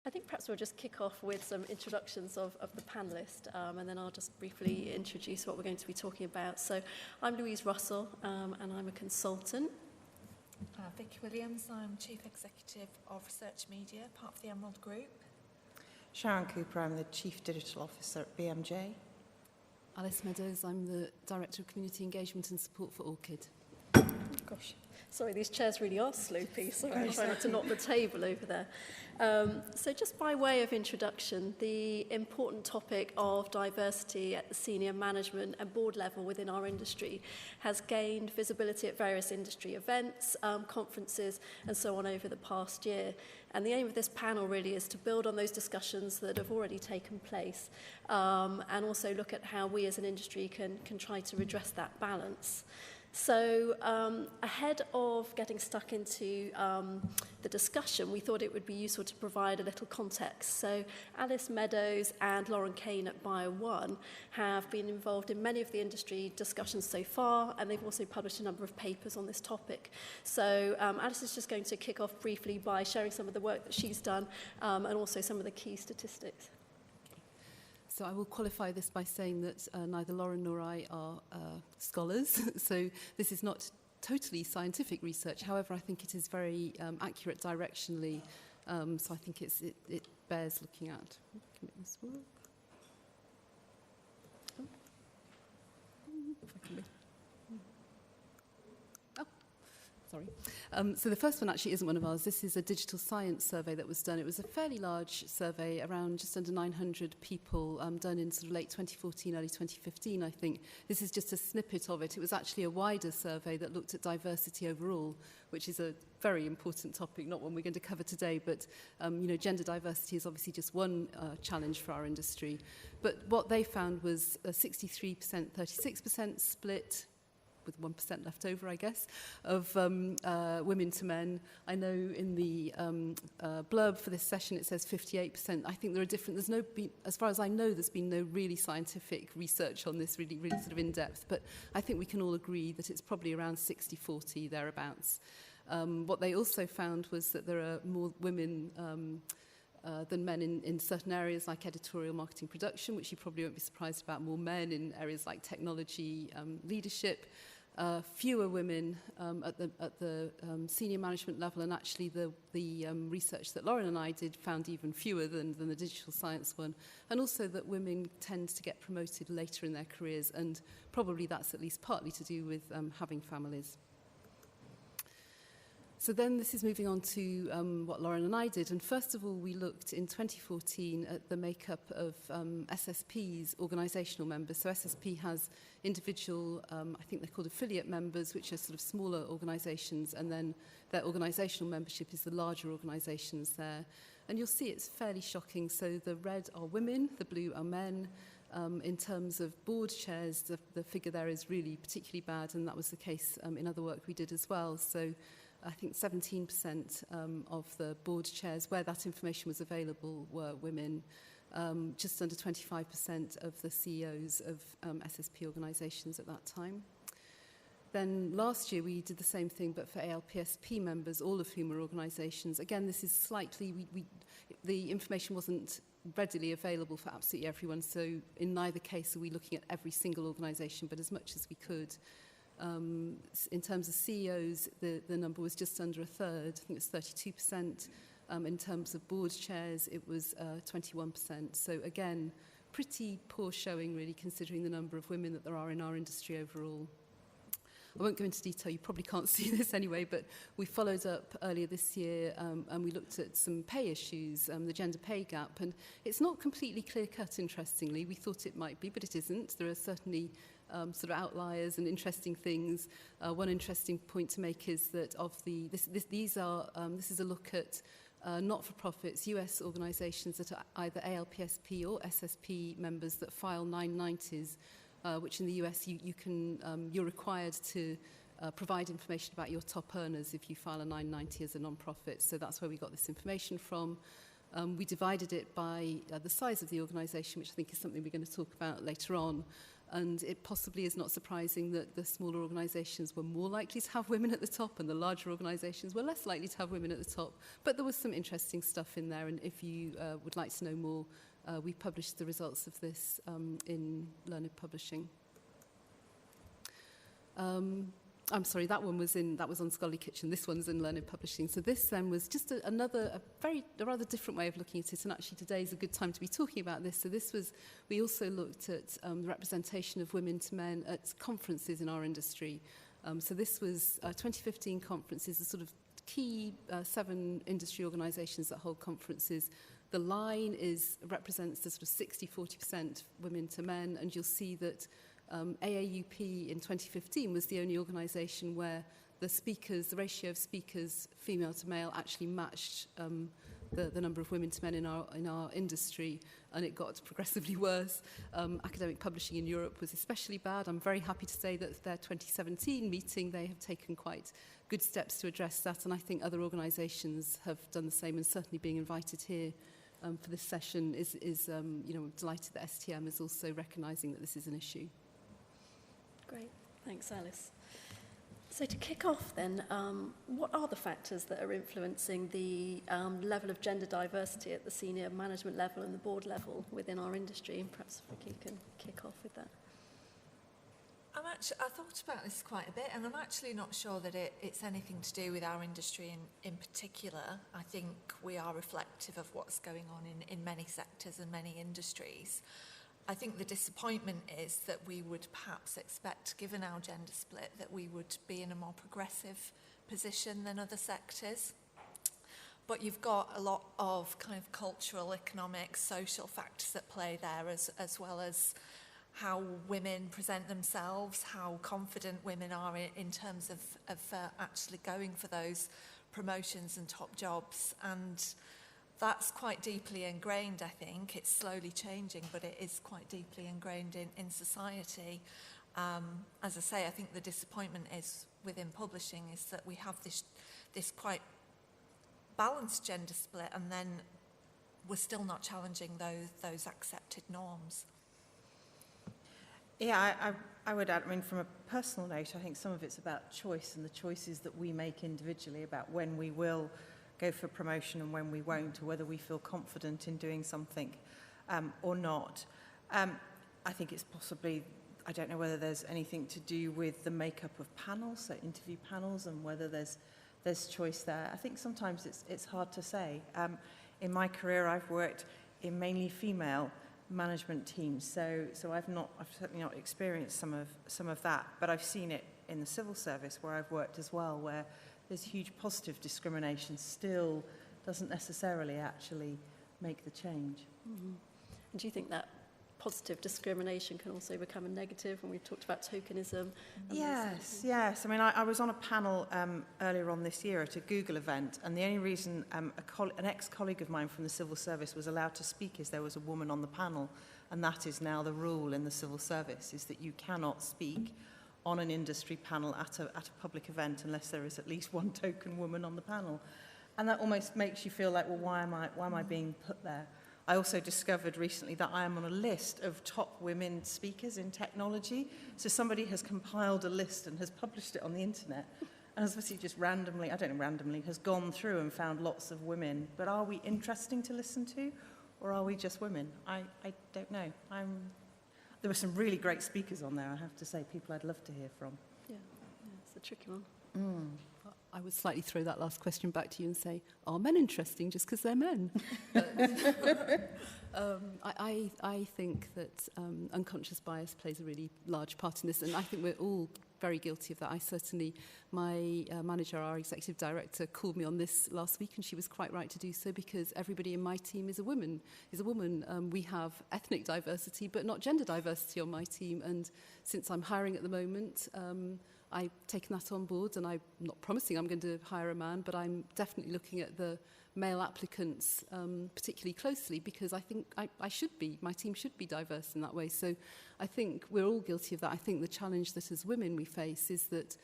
I think perhaps we'll just kick off with some introductions of the panellists, and then I'll just briefly introduce what we're going to be talking about. So I'm Louise Russell, and I'm a consultant. Vicky Williams, I'm Chief Executive of Research Media, part of the Emerald Group. Sharon Cooper, I'm the Chief Digital Officer at BMJ. Alice Meadows, I'm the Director of Community Engagement and Support for Orchid. Gosh, sorry, these chairs really are sloopy, so I'm trying not to knock the table over there. So just by way of introduction, the important topic of diversity at the senior management and board level within our industry has gained visibility at various industry events, conferences, and so on over the past year. And the aim of this panel really is to build on those discussions that have already taken place, and also look at how we as an industry can try to redress that balance. So ahead of getting stuck into the discussion, we thought it would be useful to provide a little context. So Alice Meadows and Lauren Kane at Bio1 have been involved in many of the industry discussions so far, and they've also published a number of papers on this topic. So Alice is just going to kick off briefly by sharing some of the work that she's done, and also some of the key statistics. So I will qualify this by saying that neither Lauren nor I are scholars, so this is not totally scientific research. However, I think it is very accurate directionally, so I think it bears looking at. Can I make this work? Oh. If I can be. Oh, sorry. So the first one actually isn't one of ours. This is a digital science survey that was done. It was a fairly large survey, around just under 900 people, done in sort of late 2014, early 2015, I think. This is just a snippet of it. It was actually a wider survey that looked at diversity overall, which is a very important topic, not one we're going to cover today, but gender diversity is obviously just one challenge for our industry. But what they found was a 63%, 36% split, with 1% left over, I guess, of women to men. I know in the blurb for this session it says 58%. I think there are different, as far as I know, there's been no really scientific research on this, really sort of in-depth, but I think we can all agree that it's probably around 60-40, thereabouts. What they also found was that there are more women than men in certain areas like editorial, marketing, production, which you probably won't be surprised about, more men in areas like technology, leadership, fewer women at the senior management level, and actually the research that Lauren and I did found even fewer than the digital science one, and also that women tend to get promoted later in their careers, and probably that's at least partly to do with having families. So then this is moving on to what Lauren and I did. And first of all, we looked in 2014 at the makeup of SSP's organisational members. So SSP has individual, I think they're called affiliate members, which are sort of smaller organisations, and then their organisational membership is the larger organisations there. And you'll see it's fairly shocking. So the red are women, the blue are men. In terms of board chairs, the figure there is really particularly bad, and that was the case in other work we did as well. So I think 17% of the board chairs where that information was available were women. Just under 25% of the CEOs of SSP organisations at that time. Then last year we did the same thing, but for ALPSP members, all of whom were organisations. Again, this is slightly, the information wasn't readily available for absolutely everyone, so in neither case are we looking at every single organisation, but as much as we could. In terms of CEOs, the number was just under a third. I think it was 32%. In terms of board chairs, it was 21%. So again, pretty poor showing, really, considering the number of women that there are in our industry overall. I won't go into detail, you probably can't see this anyway, but we followed up earlier this year and we looked at some pay issues, the gender pay gap, and it's not completely clear-cut, interestingly. We thought it might be, but it isn't. There are certainly sort of outliers and interesting things. One interesting point to make is that this is a look at not-for-profits, US organisations that are either ALPSP or SSP members that file 990s, which in the US you're required to provide information about your top earners if you file a 990 as a non-profit. So that's where we got this information from. We divided it by the size of the organisation, which I think is something we're going to talk about later on. And it possibly is not surprising that the smaller organisations were more likely to have women at the top and the larger organisations were less likely to have women at the top. But there was some interesting stuff in there, and if you would like to know more, we published the results of this in Learned Publishing. I'm sorry, that was on Scholarly Kitchen. This one's in Learned Publishing. So this then was just a rather different way of looking at it. And actually today is a good time to be talking about this. So we also looked at the representation of women to men at conferences in our industry. So this was 2015 conferences, the sort of key 7 industry organisations that hold conferences. The line represents the sort of 60-40% women to men, and you'll see that AAUP in 2015 was the only organisation where the ratio of speakers, female to male, actually matched the number of women to men in our industry, and it got progressively worse. Academic publishing in Europe was especially bad. I'm very happy to say that their 2017 meeting, they have taken quite good steps to address that, and I think other organisations have done the same, and certainly being invited here for this session is I'm delighted that STM is also recognising that this is an issue. Great, thanks Alice. So to kick off then, what are the factors that are influencing the level of gender diversity at the senior management level and the board level within our industry? And perhaps Vicky can kick off with that. I thought about this quite a bit, and I'm actually not sure that it's anything to do with our industry in particular. I think we are reflective of what's going on in many sectors and many industries. I think the disappointment is that we would perhaps expect, given our gender split, that we would be in a more progressive position than other sectors. But you've got a lot of kind of cultural, economic, social factors at play there, as well as how women present themselves, how confident women are in terms of actually going for those promotions and top jobs. And that's quite deeply ingrained, I think. It's slowly changing, but it is quite deeply ingrained in society. As I say, I think the disappointment is within publishing is that we have this quite balanced gender split, and then we're still not challenging those accepted norms. Yeah, I would add, from a personal note, I think some of it's about choice and the choices that we make individually about when we will go for promotion and when we won't, or whether we feel confident in doing something or not. I think it's possibly, I don't know whether there's anything to do with the makeup of panels, so interview panels, and whether there's choice there. I think sometimes it's hard to say. In my career, I've worked in mainly female management teams, so I've certainly not experienced some of that, but I've seen it in the civil service where I've worked as well, where there's huge positive discrimination still doesn't necessarily actually make the change. Mm-hmm. And do you think that positive discrimination can also become a negative when we've talked about tokenism? Yes. I was on a panel earlier on this year at a Google event, and the only reason an ex-colleague of mine from the civil service was allowed to speak is there was a woman on the panel, and that is now the rule in the civil service, is that you cannot speak on an industry panel at a public event unless there is at least one token woman on the panel. And that almost makes you feel like, well, why am I being put there? I also discovered recently that I am on a list of top women speakers in technology. So somebody has compiled a list and has published it on the internet, and has obviously just randomly, has gone through and found lots of women. But are we interesting to listen to, or are we just women? I don't know. There were some really great speakers on there, I have to say, people I'd love to hear from. Yeah, it's a tricky one. I would slightly throw that last question back to you and say, are men interesting just because they're men? I think that unconscious bias plays a really large part in this, and I think we're all very guilty of that. I certainly, my manager, our executive director, called me on this last week, and she was quite right to do so, because everybody in my team is a woman. We have ethnic diversity, but not gender diversity on my team, and since I'm hiring at the moment, I've taken that on board, and I'm not promising I'm going to hire a man, but I'm definitely looking at the male applicants particularly closely, because I think my team should be diverse in that way. So I think we're all guilty of that. I think the challenge that as women we face is that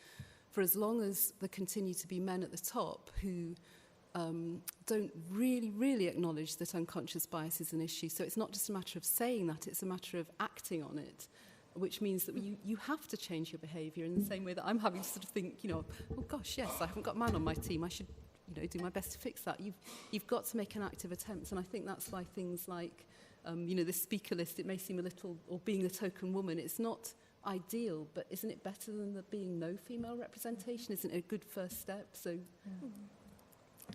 for as long as there continue to be men at the top who don't really acknowledge that unconscious bias is an issue, so it's not just a matter of saying that, it's a matter of acting on it. which means that you have to change your behaviour in the same way that I'm having to sort of think, you know, oh gosh, yes, I haven't got a man on my team, I should, you know, do my best to fix that. You've got to make an active attempt, and I think that's why things like, you know, this speaker list, it may seem a little, or being the token woman, it's not ideal, but isn't it better than there being no female representation? Isn't it a good first step? So,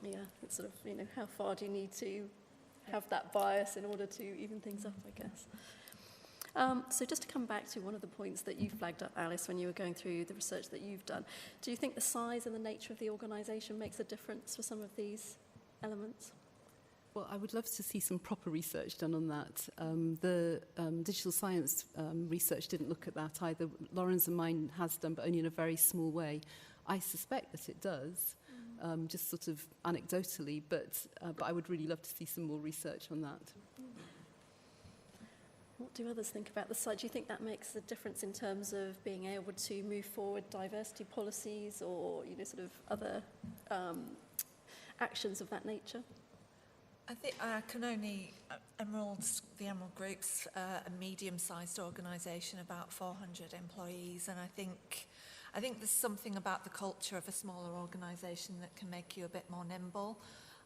Yeah, it's sort of, you know, how far do you need to have that bias in order to even things up, I guess. So just to come back to one of the points that you flagged up, Alice, when you were going through the research that you've done, do you think the size and the nature of the organisation makes a difference for some of these elements? well, I would love to see some proper research done on that. The digital science research didn't look at that either. Lauren's and mine has done, but only in a very small way. I suspect that it does, just sort of anecdotally, but I would really love to see some more research on that. What do others think about the site? Do you think that makes a difference in terms of being able to move forward diversity policies or, you know, sort of other actions of that nature? I think I can only, the Emerald Group's a medium-sized organisation, about 400 employees, and I think there's something about the culture of a smaller organisation that can make you a bit more nimble.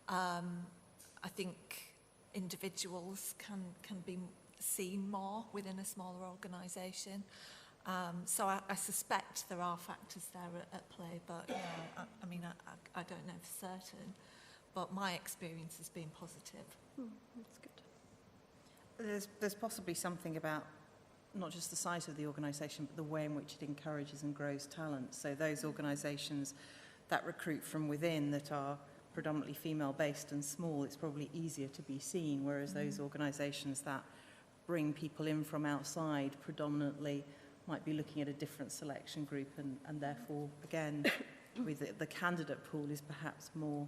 I think individuals can be seen more within a smaller organisation. So I suspect there are factors there at play, but you know, I mean, I don't know for certain. But my experience has been positive. That's good. There's possibly something about not just the size of the organisation, but the way in which it encourages and grows talent. So those organisations that recruit from within that are predominantly female-based and small, it's probably easier to be seen, whereas those organisations that bring people in from outside predominantly might be looking at a different selection group, and therefore, again, with the candidate pool is perhaps more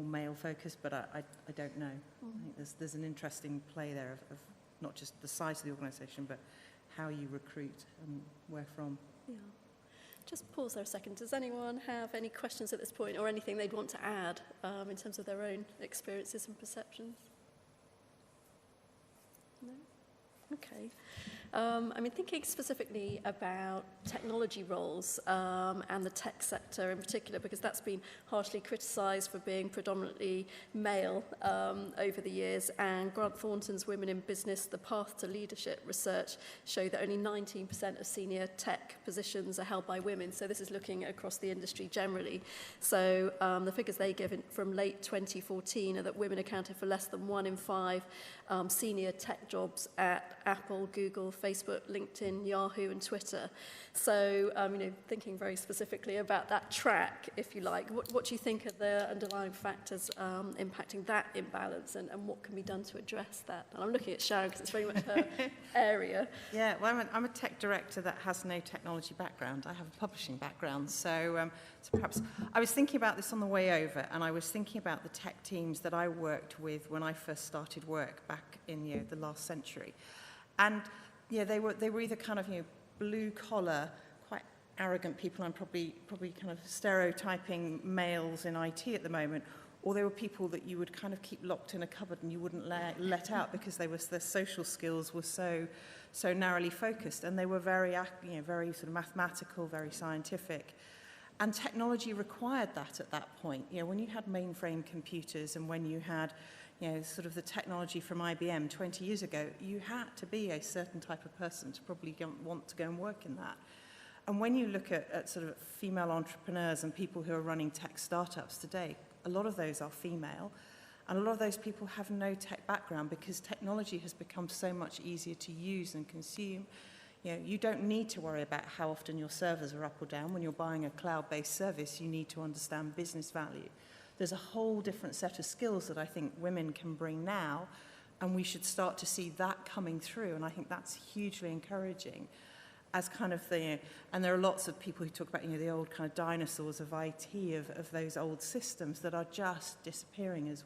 male focused, but I don't know. I think there's an interesting play there of not just the size of the organisation, but how you recruit and where from. Yeah. Just pause there a second. Does anyone have any questions at this point or anything they'd want to add in terms of their own experiences and perceptions? No? Okay. I mean, thinking specifically about technology roles and the tech sector in particular, because that's been harshly criticised for being predominantly male over the years, and Grant Thornton's Women in Business, The Path to Leadership research show that only 19% of senior tech positions are held by women. So this is looking across the industry generally. So the figures they give from late 2014 are that women accounted for less than 1 in 5 senior tech jobs at Apple, Google, Facebook, LinkedIn, Yahoo and Twitter. So, you know, thinking very specifically about that track, if you like, what do you think are the underlying factors impacting that imbalance, and what can be done to address that? And I'm looking at Sharon because it's very much her area. Yeah, well, I'm a tech director that has no technology background. I have a publishing background. So perhaps I was thinking about this on the way over, and I was thinking about the tech teams that I worked with when I first started work back in the last century. And they were either kind of blue collar, quite arrogant people. I'm probably kind of stereotyping males in IT at the moment, or they were people that you would kind of keep locked in a cupboard and you wouldn't let out because their social skills were so narrowly focused, and they were very sort of mathematical, very scientific. And technology required that at that point. When you had mainframe computers and when you had sort of the technology from IBM 20 years ago, you had to be a certain type of person to probably want to go and work in that. And when you look at sort of female entrepreneurs and people who are running tech startups today, a lot of those are female, and a lot of those people have no tech background because technology has become so much easier to use and consume. You don't need to worry about how often your servers are up or down. When you're buying a cloud-based service, you need to understand business value. There's a whole different set of skills that I think women can bring now, and we should start to see that coming through, and I think that's hugely encouraging as kind of and there are lots of people who talk about, the old kind of dinosaurs of IT, of those old systems that are just disappearing as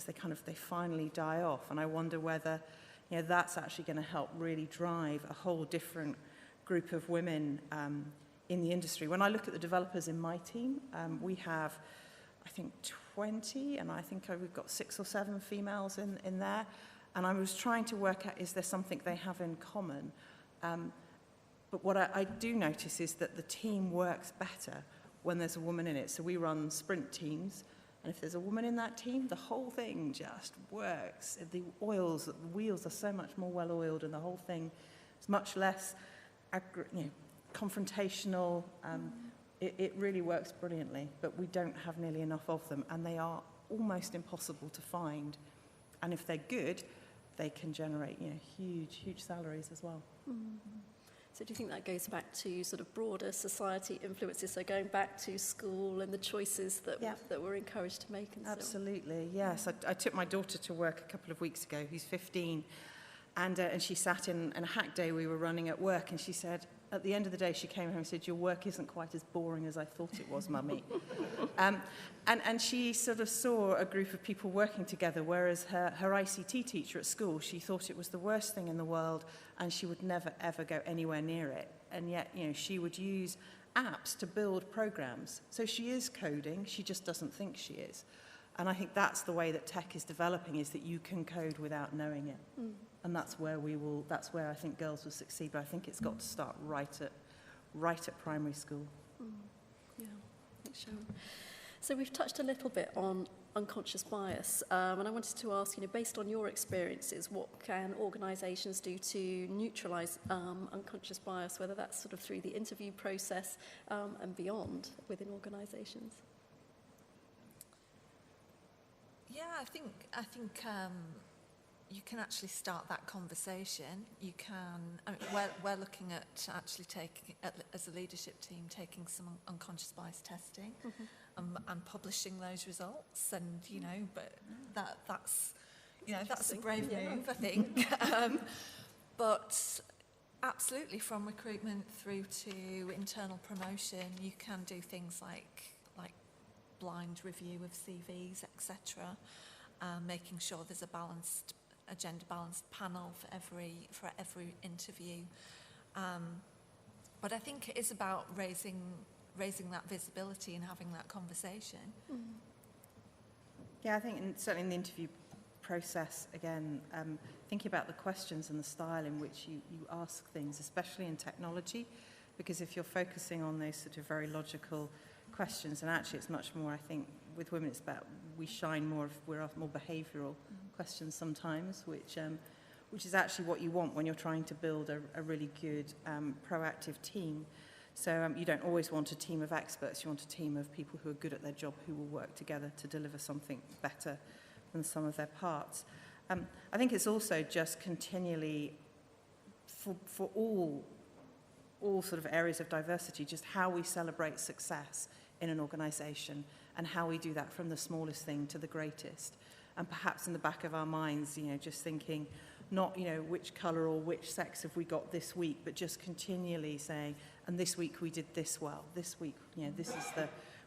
they finally die off, and I wonder whether, that's actually going to help really drive a whole different group of women in the industry. When I look at the developers in my team, we have, I think, 20, and I think we've got 6 or 7 females in there. And I was trying to work out, is there something they have in common? But what I do notice is that the team works better when there's a woman in it. So we run sprint teams, and if there's a woman in that team, the whole thing just works. The wheels are so much more well-oiled, and the whole thing is much less confrontational. It really works brilliantly, but we don't have nearly enough of them, and they are almost impossible to find. And if they're good, they can generate huge salaries as well. So do you think that goes back to sort of broader society influences, so going back to school and the choices that we're encouraged to make and Absolutely, yes. I took my daughter to work a couple of weeks ago, who's 15, and she sat in a hack day we were running at work, and she said, at the end of the day, she came home and said, "Your work isn't quite as boring as I thought it was, Mummy." And she sort of saw a group of people working together, whereas her ICT teacher at school, she thought it was the worst thing in the world, and she would never, ever go anywhere near it. And yet, she would use apps to build programs. So she is coding, she just doesn't think she is. And I think that's the way that tech is developing, is that you can code without knowing it. And that's where I think girls will succeed, but I think it's got to start right at primary school. Yeah, thanks, Sharon. So we've touched a little bit on unconscious bias, and I wanted to ask, based on your experiences, what can organisations do to neutralise unconscious bias, whether that's sort of through the interview process and beyond within organisations? Yeah, I think you can actually start that conversation. You can. We're looking at actually taking, as a leadership team, taking some unconscious bias testing and publishing those results. And but that's a brave move, I think. But absolutely, from recruitment through to internal promotion, you can do things like blind review of CVs, etc. Making sure there's a gender-balanced panel for every interview. But I think it is about raising that visibility and having that conversation. Yeah, I think certainly in the interview process, again, thinking about the questions and the style in which you ask things, especially in technology, because if you're focusing on those sort of very logical questions, and actually it's much more, I think, with women it's about we're after more behavioural questions sometimes, which is actually what you want when you're trying to build a really good proactive team. So you don't always want a team of experts, you want a team of people who are good at their job, who will work together to deliver something better than some of their parts. I think it's also just continually, for all sort of areas of diversity, just how we celebrate success in an organisation and how we do that from the smallest thing to the greatest. And perhaps in the back of our minds, just thinking, not, which colour or which sex have we got this week, but just continually saying, and this week we did this well. This week,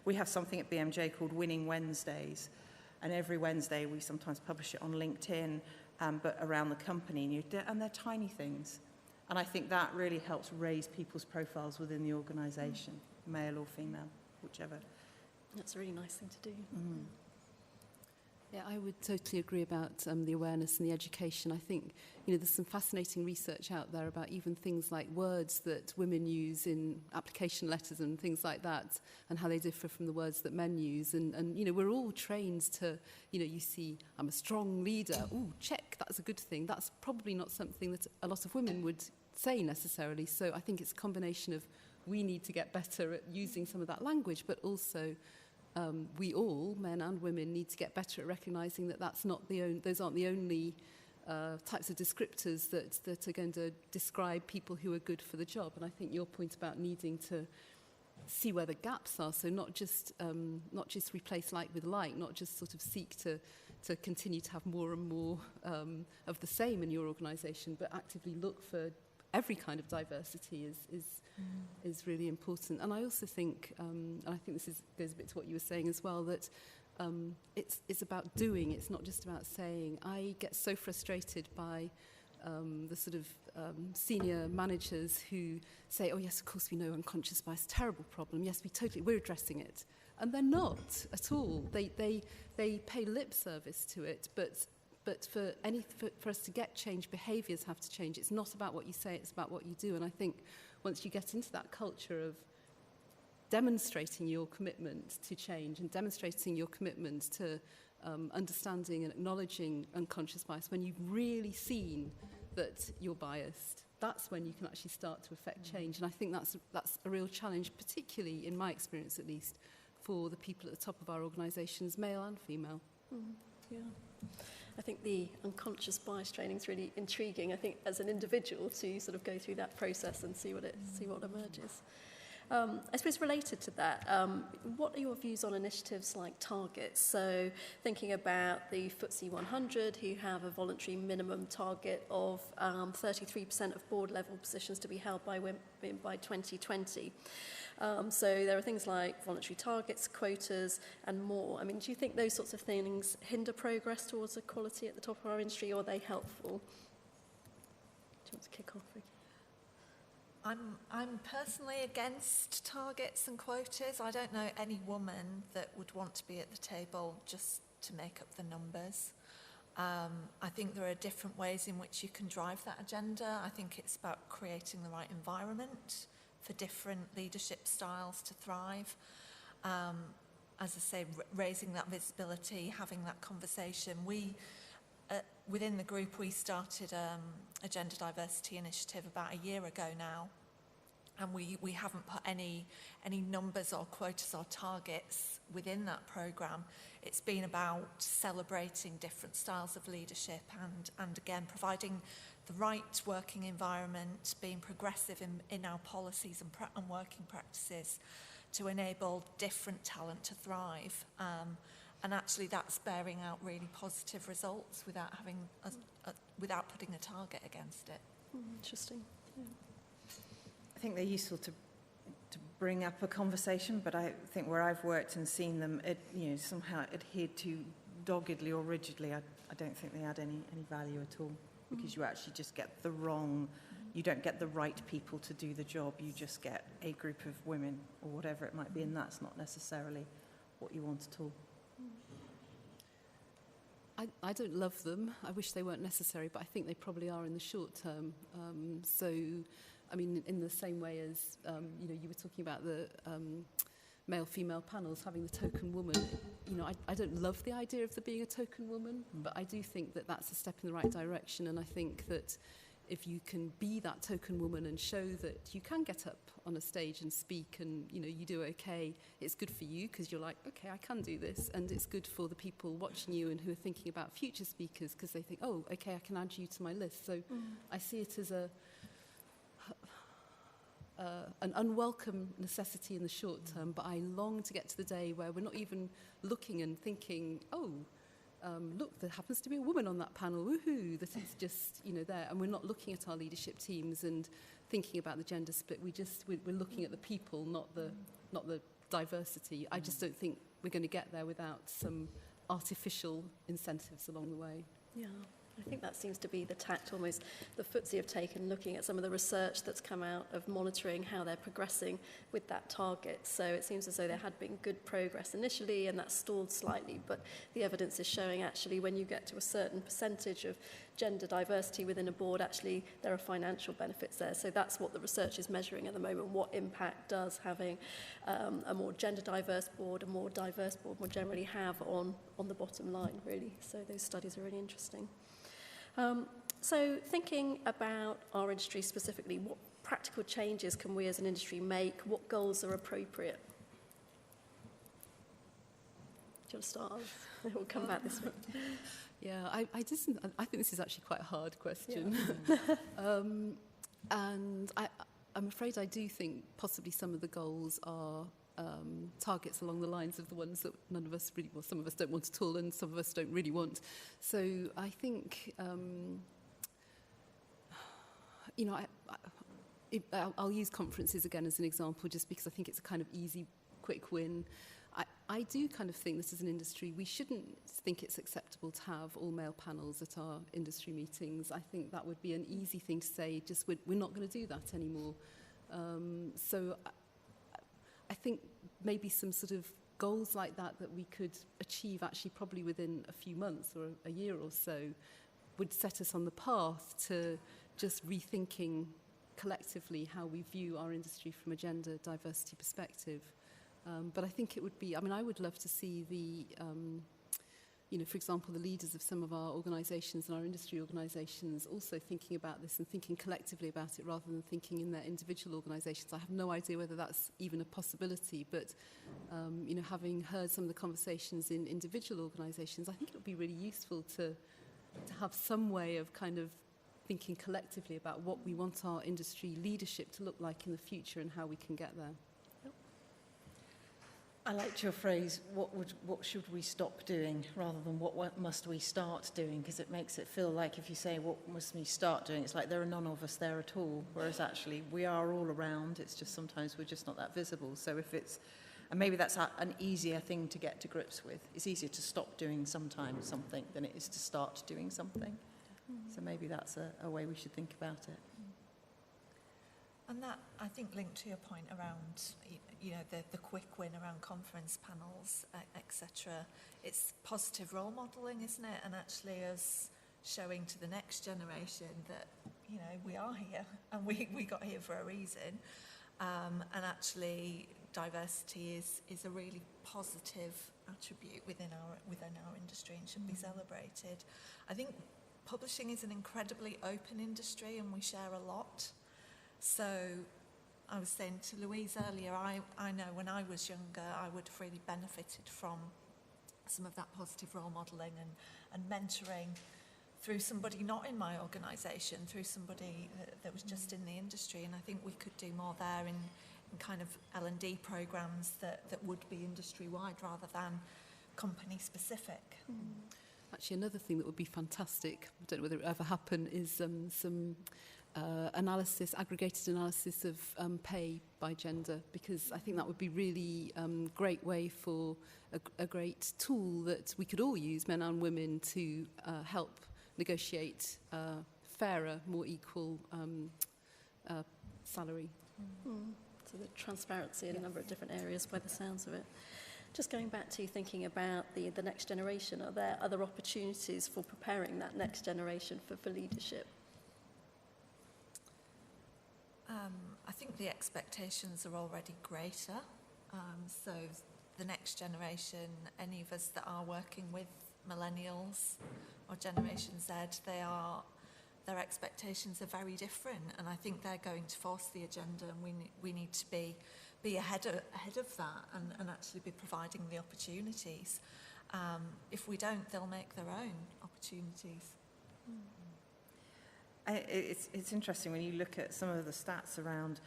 we have something at BMJ called Winning Wednesdays. And every Wednesday we sometimes publish it on LinkedIn, but around the company. And they're tiny things. And I think that really helps raise people's profiles within the organisation, male or female, whichever. That's a really nice thing to do. Yeah, I would totally agree about the awareness and the education. I think, there's some fascinating research out there about even things like words that women use in application letters and things like that, and how they differ from the words that men use. And we're all trained to, you see, I'm a strong leader. Ooh, check, that's a good thing. That's probably not something that a lot of women would say necessarily. So I think it's a combination of we need to get better at using some of that language, but also we all, men and women, need to get better at recognising that those aren't the only types of descriptors that are going to describe people who are good for the job. And I think your point about needing to see where the gaps are, so not just replace like with like, not just sort of seek to continue to have more and more of the same in your organisation, but actively look for every kind of diversity is really important. And I also think, and I think this goes a bit to what you were saying as well, that it's about doing. It's not just about saying. I get so frustrated by the sort of senior managers who say, "Oh yes, of course we know unconscious bias, terrible problem. Yes, we're addressing it," and they're not at all. They pay lip service to it, but for us to get change, behaviours have to change. It's not about what you say, it's about what you do. And I think once you get into that culture of demonstrating your commitment to change and demonstrating your commitment to understanding and acknowledging unconscious bias, when you've really seen that you're biased, that's when you can actually start to affect change. And I think that's a real challenge, particularly in my experience at least, for the people at the top of our organisations, male and female. Yeah. I think the unconscious bias training is really intriguing, I think, as an individual to sort of go through that process and see what emerges. I suppose related to that, what are your views on initiatives like Targets? So thinking about the FTSE 100, who have a voluntary minimum target of 33% of board level positions to be held by women by 2020. So there are things like voluntary targets, quotas, and more. I mean, do you think those sorts of things hinder progress towards equality at the top of our industry, or are they helpful? Do you want to kick off, Ricky? I'm personally against targets and quotas. I don't know any woman that would want to be at the table just to make up the numbers. I think there are different ways in which you can drive that agenda. I think it's about creating the right environment for different leadership styles to thrive. As I say, raising that visibility, having that conversation. Within the group, we started a gender diversity initiative about a year ago now, and we haven't put any numbers or quotas or targets within that programme. It's been about celebrating different styles of leadership and again, providing the right working environment, being progressive in our policies and working practices to enable different talent to thrive. And actually that's bearing out really positive results without having without putting a target against it. Interesting. Yeah. I think they're useful to bring up a conversation, but I think where I've worked and seen them, somehow adhered to doggedly or rigidly, I don't think they add any value at all, because you actually just get you don't get the right people to do the job. You just get a group of women or whatever it might be, and that's not necessarily what you want at all. I don't love them. I wish they weren't necessary, but I think they probably are in the short term. So, I mean, in the same way as, you were talking about the male-female panels having the token woman. I don't love the idea of there being a token woman, but I do think that that's a step in the right direction. And I think that if you can be that token woman and show that you can get up on a stage and speak and, you do okay, it's good for you because you're like, okay, I can do this. And it's good for the people watching you and who are thinking about future speakers because they think, oh, okay, I can add you to my list. So I see it as an unwelcome necessity in the short term, but I long to get to the day where we're not even looking and thinking, look, there happens to be a woman on that panel, woohoo, that it's just, there. And we're not looking at our leadership teams and thinking about the gender split. We're looking at the people, not the diversity. I just don't think we're going to get there without some artificial incentives along the way. Yeah. I think that seems to be the tact almost the FTSE have taken, looking at some of the research that's come out of monitoring how they're progressing with that target. So it seems as though there had been good progress initially and that stalled slightly, but the evidence is showing actually when you get to a certain percentage of gender diversity within a board, actually there are financial benefits there. So that's what the research is measuring at the moment. What impact does having a more gender diverse board, a more diverse board more generally have on the bottom line, really? So those studies are really interesting. So thinking about our industry specifically, what practical changes can we as an industry make? What goals are appropriate? Do you want to start? We'll come back this way. Yeah, I think this is actually quite a hard question. Yeah. And I'm afraid I do think possibly some of the goals are targets along the lines of the ones that none of us really, well, some of us don't want at all and some of us don't really want. So I think, I'll use conferences again as an example just because I think it's a kind of easy, quick win. I do kind of think that as an industry, we shouldn't think it's acceptable to have all male panels at our industry meetings. I think that would be an easy thing to say, just we're not going to do that anymore. So I think maybe some sort of goals like that we could achieve actually probably within a few months or a year or so would set us on the path to just rethinking collectively how we view our industry from a gender diversity perspective. But I think it would be, I mean, I would love to see the, you know, for example, the leaders of some of our organisations and our industry organisations also thinking about this and thinking collectively about it rather than thinking in their individual organisations. I have no idea whether that's even a possibility, but, you know, having heard some of the conversations in individual organisations, I think it would be really useful to have some way of kind of thinking collectively about what we want our industry leadership to look like in the future and how we can get there. I liked your phrase, what should we stop doing, rather than what must we start doing, because it makes it feel like if you say what must we start doing, it's like there are none of us there at all, whereas actually we are all around, it's just sometimes we're just not that visible. So if it's, and maybe that's an easier thing to get to grips with. It's easier to stop doing sometimes something than it is to start doing something. So maybe that's a way we should think about it. And that, I think, linked to your point around, you know, the quick win around conference panels, etc. It's positive role modelling, isn't it? And actually us showing to the next generation that, you know, we are here and we got here for a reason. And actually diversity is a really positive attribute within our industry and should be celebrated. I think publishing is an incredibly open industry and we share a lot. So I was saying to Louise earlier, I know when I was younger, I would have really benefited from some of that positive role modelling and mentoring through somebody not in my organisation, through somebody that was just in the industry. And I think we could do more there in kind of L&D programmes that would be industry-wide rather than company-specific. Actually, another thing that would be fantastic, I don't know whether it will ever happen, is some analysis, aggregated analysis of pay by gender, because I think that would be really great way for a great tool that we could all use, men and women, to help negotiate fairer, more equal salary. So the transparency in a number of different areas by the sounds of it. Just going back to thinking about the next generation, are there other opportunities for preparing that next generation for leadership? I think the expectations are already greater. So the next generation, any of us that are working with millennials or Generation Z, their expectations are very different, and I think they're going to force the agenda, and we need to be ahead of that and actually be providing the opportunities. If we don't, they'll make their own opportunities. It's interesting when you look at some of the stats around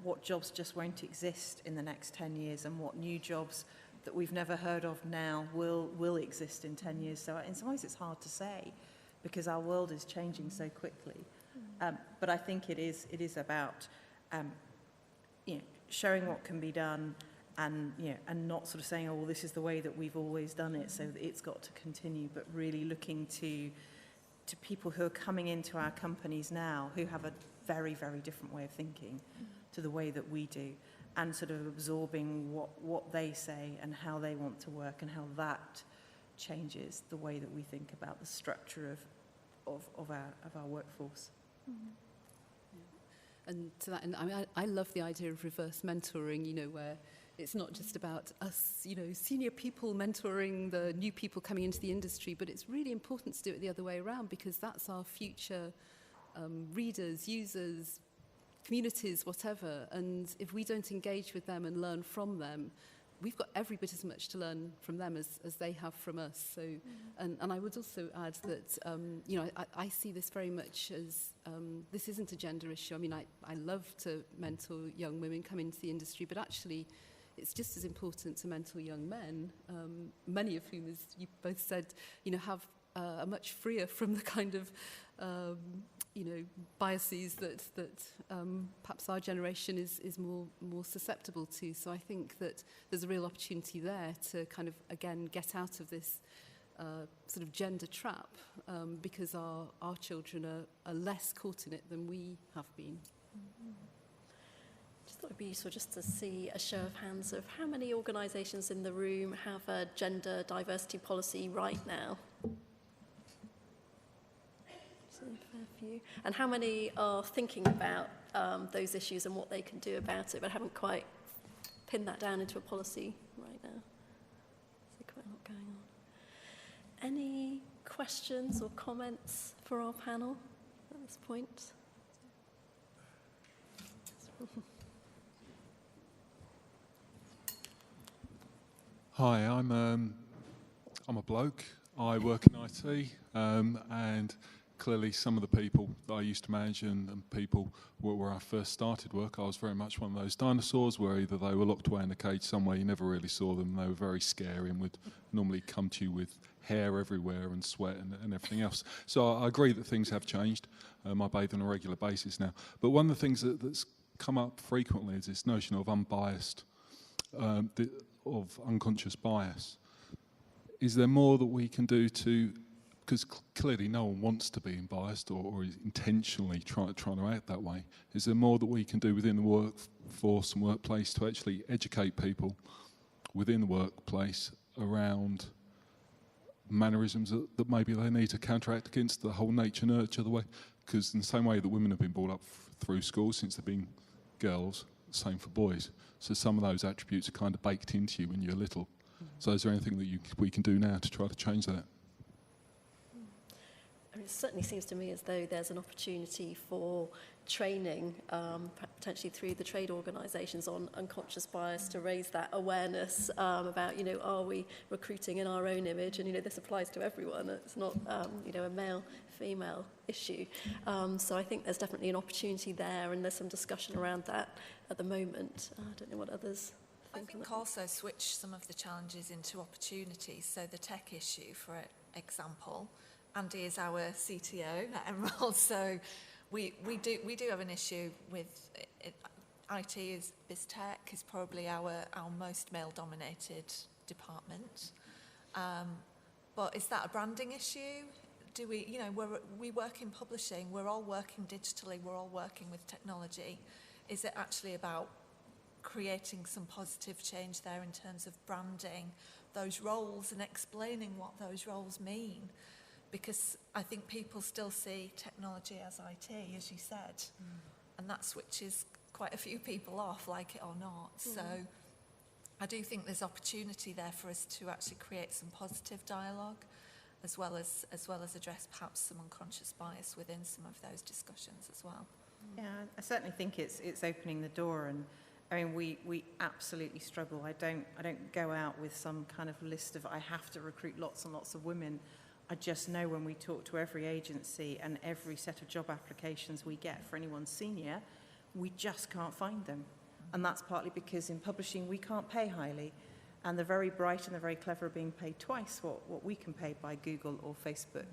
what jobs just won't exist in the next 10 years and what new jobs that we've never heard of now will exist in 10 years. So in some ways it's hard to say because our world is changing so quickly. But I think it is about showing what can be done and not sort of saying, oh, well, this is the way that we've always done it, so that it's got to continue, but really looking to people who are coming into our companies now who have a very, very different way of thinking to the way that we do, and sort of absorbing what they say and how they want to work and how that changes the way that we think about the structure of our workforce. And to that end, I mean, I love the idea of reverse mentoring, where it's not just about us, senior people mentoring the new people coming into the industry, but it's really important to do it the other way around, because that's our future readers, users, communities, whatever. And if we don't engage with them and learn from them, we've got every bit as much to learn from them as they have from us. So, and I would also add that, I see this very much as, this isn't a gender issue. I mean, I love to mentor young women come into the industry, but actually it's just as important to mentor young men, many of whom, as you both said, are much freer from the kind of, biases that perhaps our generation is more susceptible to. So I think that there's a real opportunity there to kind of, again, get out of this sort of gender trap, because our children are less caught in it than we have been. Just thought it'd be useful just to see a show of hands of how many organisations in the room have a gender diversity policy right now. So a fair few. And how many are thinking about those issues and what they can do about it, but haven't quite pinned that down into a policy right now? So quite a lot going on. Any questions or comments for our panel at this point? Hi, I'm a bloke. I work in IT, and clearly some of the people that I used to manage and people where I first started work, I was very much one of those dinosaurs where either they were locked away in a cage somewhere, you never really saw them, they were very scary and would normally come to you with hair everywhere and sweat and everything else. So I agree that things have changed. I bathe on a regular basis now. But one of the things that's come up frequently is this notion of unbiased, of unconscious bias. Is there more that we can do to, because clearly no one wants to be biased or is intentionally trying to act that way. Is there more that we can do within the workforce and workplace to actually educate people within the workplace around mannerisms that maybe they need to counteract against the whole nature-nurture the way? Because in the same way that women have been brought up through school since they've been girls, same for boys. So some of those attributes are kind of baked into you when you're little. So is there anything that we can do now to try to change that? I mean, it certainly seems to me as though there's an opportunity for training, potentially through the trade organisations on unconscious bias to raise that awareness about, you know, are we recruiting in our own image? And, you know, this applies to everyone. It's not, you know, a male-female issue. So I think there's definitely an opportunity there, and there's some discussion around that at the moment. I don't know what others I think. think also switch some of the challenges into opportunities. So the tech issue, for example, Andy is our CTO at Emerald, so we do have an issue with it. IT is BizTech is probably our most male-dominated department. But is that a branding issue? Do we, you know, we work in publishing, we're all working digitally, we're all working with technology. Is it actually about creating some positive change there in terms of branding those roles and explaining what those roles mean? Because I think people still see technology as IT, as you said, and that switches quite a few people off, like it or not. So I do think there's opportunity there for us to actually create some positive dialogue, as well as address perhaps some unconscious bias within some of those discussions as well. Yeah, I certainly think it's opening the door, and I mean we absolutely struggle. I don't go out with some kind of list of I have to recruit lots and lots of women. I just know when we talk to every agency and every set of job applications we get for anyone senior, we just can't find them. And that's partly because in publishing we can't pay highly, and the very bright and the very clever are being paid twice what we can pay by Google or Facebook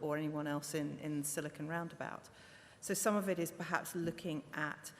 or anyone else in Silicon Roundabout. So some of it is perhaps looking at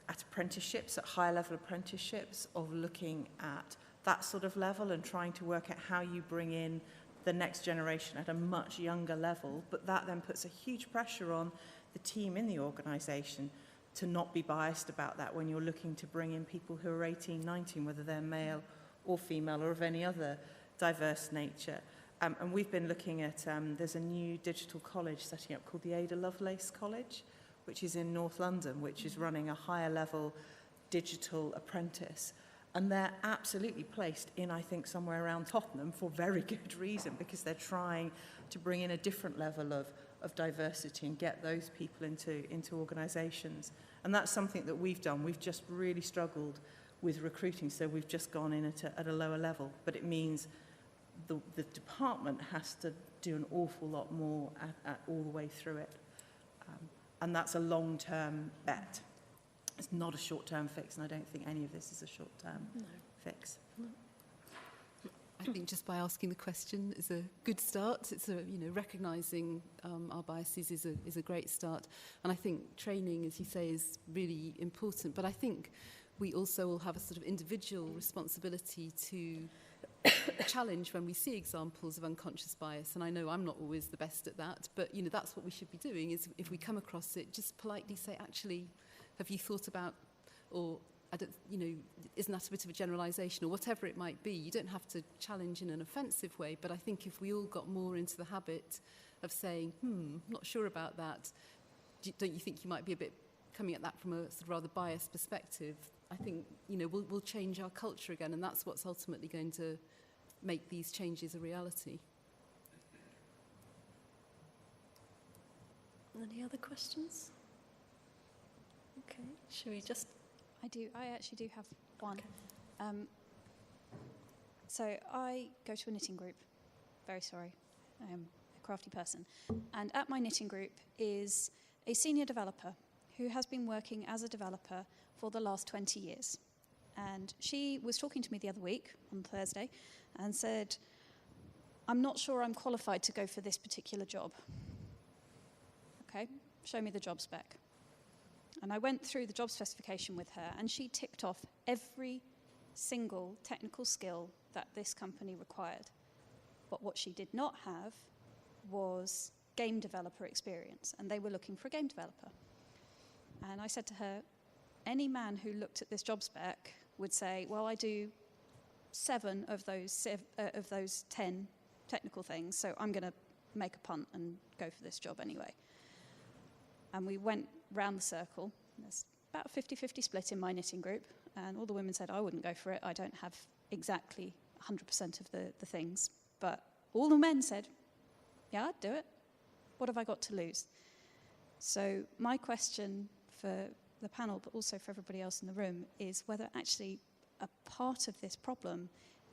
apprenticeships, at higher level apprenticeships, of looking at that sort of level and trying to work out how you bring in the next generation at a much younger level, but that then puts a huge pressure on the team in the organisation to not be biased about that when you're looking to bring in people who are 18, 19, whether they're male or female or of any other diverse nature. And we've been looking at, there's a new digital college setting up called the Ada Lovelace College, which is in North London, which is running a higher level digital apprentice. And they're absolutely placed in, I think, somewhere around Tottenham for very good reason, because they're trying to bring in a different level of diversity and get those people into organisations. And that's something that we've done. We've just really struggled with recruiting, so we've just gone in at a lower level. But it means the department has to do an awful lot more at all the way through it. And that's a long-term bet. It's not a short-term fix, and I don't think any of this is a short-term fix. No. I think just by asking the question is a good start. It's recognising our biases is a great start, and I think training, as you say, is really important. But I think we also will have a sort of individual responsibility to challenge when we see examples of unconscious bias. And I know I'm not always the best at that, but that's what we should be doing. Is if we come across it, just politely say, actually, have you thought about, or isn't that a bit of a generalisation, or whatever it might be? You don't have to challenge in an offensive way, but I think if we all got more into the habit of saying, not sure about that, don't you think you might be a bit coming at that from a sort of rather biased perspective, I think, we'll change our culture again, and that's what's ultimately going to make these changes a reality. Any other questions? Okay, should we just... I actually do have one. So I go to a knitting group. Very sorry, I am a crafty person. And at my knitting group is a senior developer who has been working as a developer for the last 20 years. And she was talking to me the other week on Thursday and said, I'm not sure I'm qualified to go for this particular job. Okay, show me the job spec. And I went through the job specification with her, and she ticked off every single technical skill that this company required. But what she did not have was game developer experience, and they were looking for a game developer. And I said to her, any man who looked at this job spec would say, well, I do 7 of those 10 technical things, so I'm going to make a punt and go for this job anyway. And we went round the circle. There's about a 50-50 split in my knitting group, and all the women said, I wouldn't go for it. I don't have exactly 100% of the things. But all the men said, yeah, I'd do it. What have I got to lose? So my question for the panel, but also for everybody else in the room, is whether actually a part of this problem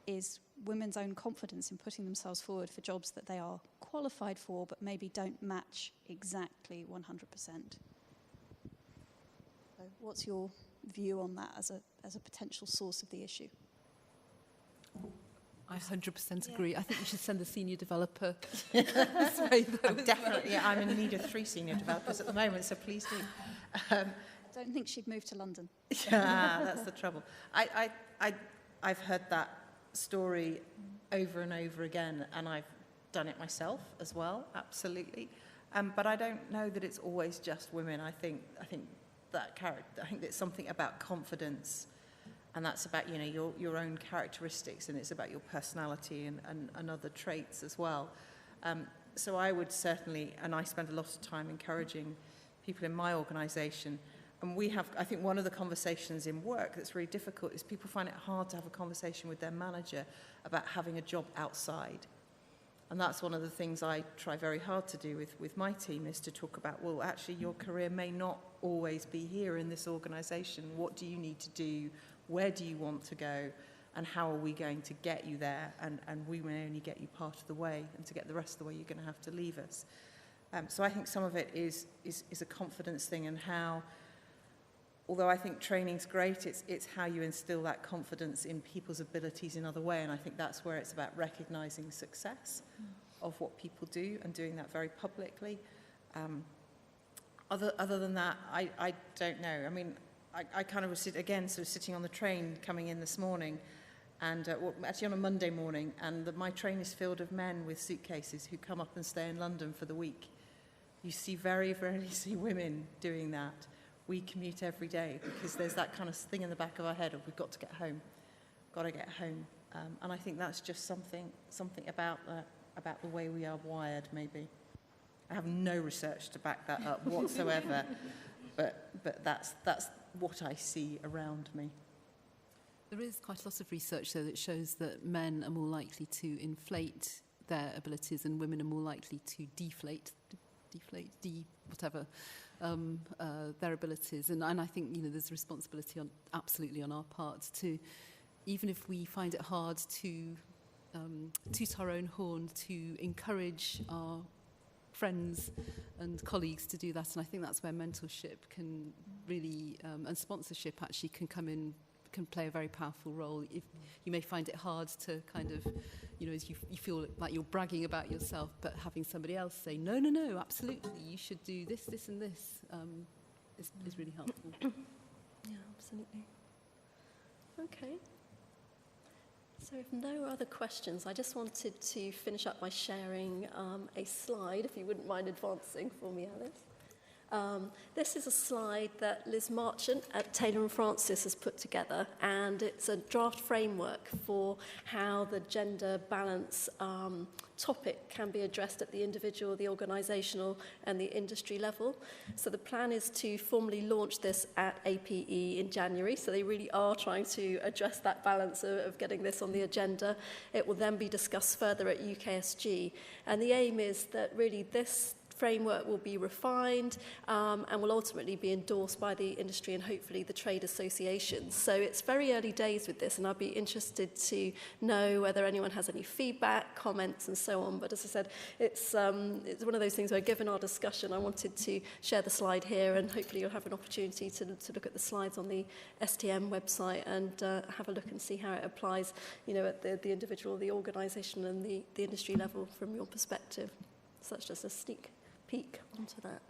is women's own confidence in putting themselves forward for jobs that they are qualified for, but maybe don't match exactly 100%. So what's your view on that as a potential source of the issue? I 100% agree. I think we should send the senior developer this way, though. I'm in need of 3 senior developers at the moment, so please do. I don't think she'd move to London. Yeah, that's the trouble. I've heard that story over and over again, and I've done it myself as well, absolutely. But I don't know that it's always just women. I think it's something about confidence, and that's about your own characteristics, and it's about your personality and other traits as well. So I would certainly, and I spend a lot of time encouraging people in my organisation. And I think one of the conversations in work that's really difficult is people find it hard to have a conversation with their manager about having a job outside. And that's one of the things I try very hard to do with my team, is to talk about, well, actually your career may not always be here in this organisation. What do you need to do? Where do you want to go? And how are we going to get you there? And we may only get you part of the way, and to get the rest of the way you're going to have to leave us. So I think some of it is a confidence thing, and how, although I think training's great, it's how you instill that confidence in people's abilities in other way, and I think that's where it's about recognising success of what people do and doing that very publicly. Other than that, I don't know. I mean, I kind of was sitting on the train coming in this morning, and actually on a Monday morning, and my train is filled of men with suitcases who come up and stay in London for the week. You very rarely see women doing that. We commute every day because there's that kind of thing in the back of our head of we've got to get home, and I think that's just something about the way we are wired. Maybe I have no research to back that up whatsoever, but that's what I see around me. There is quite a lot of research, though, that shows that men are more likely to inflate their abilities, and women are more likely to deflate their abilities. And I think there's a responsibility absolutely on our part to, even if we find it hard to toot our own horn, to encourage our friends and colleagues to do that. And I think that's where mentorship can really, and sponsorship actually can come in, can play a very powerful role. If you may find it hard to kind of, as you feel like you're bragging about yourself, but having somebody else say, no, absolutely, you should do this, this and this, is really helpful. Yeah, absolutely. Okay. So if no other questions, I just wanted to finish up by sharing a slide, if you wouldn't mind advancing for me, Alice. This is a slide that Liz Marchant at Taylor & Francis has put together, and it's a draft framework for how the gender balance topic can be addressed at the individual, the organisational and the industry level. So the plan is to formally launch this at APE in January, so they really are trying to address that balance of getting this on the agenda. It will then be discussed further at UKSG, and the aim is that really this framework will be refined and will ultimately be endorsed by the industry and hopefully the trade associations. So it's very early days with this, and I'd be interested to know whether anyone has any feedback, comments and so on. But as I said, it's one of those things where, given our discussion, I wanted to share the slide here, and hopefully you'll have an opportunity to look at the slides on the STM website and have a look and see how it applies, you know, at the individual, the organisation and the industry level from your perspective. So that's just a sneak peek onto that.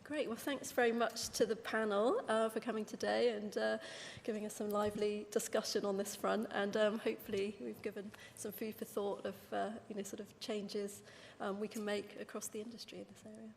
Great, well thanks very much to the panel for coming today and giving us some lively discussion on this front, and hopefully we've given some food for thought of you know, sort of changes we can make across the industry in this area.